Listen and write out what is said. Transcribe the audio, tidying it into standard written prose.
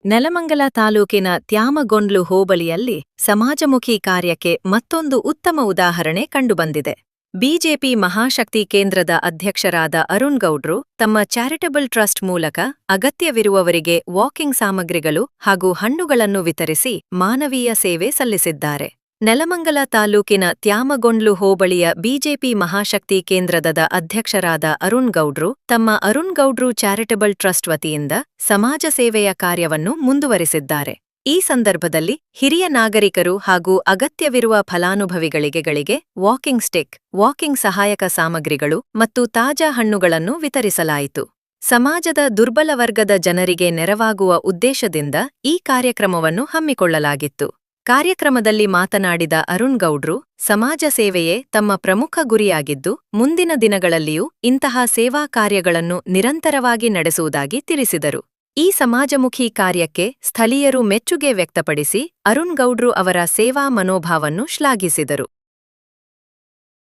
ನೆಲಮಂಗಲ ತಾಲೂಕಿನ ತ್ಯಾಮಗೊಂಡ್ಲು ಹೋಬಳಿಯಲ್ಲಿ ಸಮಾಜಮುಖಿ ಕಾರ್ಯಕ್ಕೆ ಮತ್ತೊಂದು ಉತ್ತಮ ಉದಾಹರಣೆ ಕಂಡುಬಂದಿದೆ. ಬಿಜೆಪಿ ಮಹಾಶಕ್ತಿ ಕೇಂದ್ರದ ಅಧ್ಯಕ್ಷರಾದ ಅರುಣ್ ಗೌಡ್ರು ತಮ್ಮ ಚಾರಿಟಬಲ್ ಟ್ರಸ್ಟ್ ಮೂಲಕ ಅಗತ್ಯವಿರುವವರಿಗೆ ವಾಕಿಂಗ್ ಸಾಮಗ್ರಿಗಳು ಹಾಗೂ ಹಣ್ಣುಗಳನ್ನು ವಿತರಿಸಿ ಮಾನವೀಯ ಸೇವೆ ಸಲ್ಲಿಸಿದ್ದಾರೆ. ನೆಲಮಂಗಲ ತಾಲೂಕಿನ ತ್ಯಾಮಗೊಂಡ್ಲು ಹೋಬಳಿಯ ಬಿಜೆಪಿ ಮಹಾಶಕ್ತಿ ಕೇಂದ್ರದ ಅಧ್ಯಕ್ಷರಾದ ಅರುಣ್ ಗೌಡ್ರು ತಮ್ಮ ಅರುಣ್ ಗೌಡ್ರು ಚಾರಿಟಬಲ್ ಟ್ರಸ್ಟ್ ವತಿಯಿಂದ ಸಮಾಜ ಸೇವೆಯ ಕಾರ್ಯವನ್ನು ಮುಂದುವರಿಸಿದ್ದಾರೆ. ಈ ಸಂದರ್ಭದಲ್ಲಿ ಹಿರಿಯ ನಾಗರಿಕರು ಹಾಗೂ ಅಗತ್ಯವಿರುವ ಫಲಾನುಭವಿಗಳಿಗೆ ವಾಕಿಂಗ್ ಸ್ಟಿಕ್, ವಾಕಿಂಗ್ ಸಹಾಯಕ ಸಾಮಗ್ರಿಗಳು ಮತ್ತು ತಾಜಾ ಹಣ್ಣುಗಳನ್ನು ವಿತರಿಸಲಾಯಿತು. ಸಮಾಜದ ದುರ್ಬಲ ವರ್ಗದ ಜನರಿಗೆ ನೆರವಾಗುವ ಉದ್ದೇಶದಿಂದ ಈ ಕಾರ್ಯಕ್ರಮವನ್ನು ಹಮ್ಮಿಕೊಳ್ಳಲಾಗಿತ್ತು. ಕಾರ್ಯಕ್ರಮದಲ್ಲಿ ಮಾತನಾಡಿದ ಅರುಣ್ ಗೌಡ್ರು, ಸಮಾಜ ಸೇವೆಯೇ ತಮ್ಮ ಪ್ರಮುಖ ಗುರಿಯಾಗಿದ್ದು, ಮುಂದಿನ ದಿನಗಳಲ್ಲಿಯೂ ಇಂತಹ ಸೇವಾ ಕಾರ್ಯಗಳನ್ನು ನಿರಂತರವಾಗಿ ನಡೆಸುವುದಾಗಿ ತಿಳಿಸಿದರು. ಈ ಸಮಾಜಮುಖಿ ಕಾರ್ಯಕ್ಕೆ ಸ್ಥಳೀಯರು ಮೆಚ್ಚುಗೆ ವ್ಯಕ್ತಪಡಿಸಿ ಅರುಣ್ ಗೌಡ್ರು ಅವರ ಸೇವಾ ಮನೋಭಾವನ್ನು ಶ್ಲಾಘಿಸಿದರು.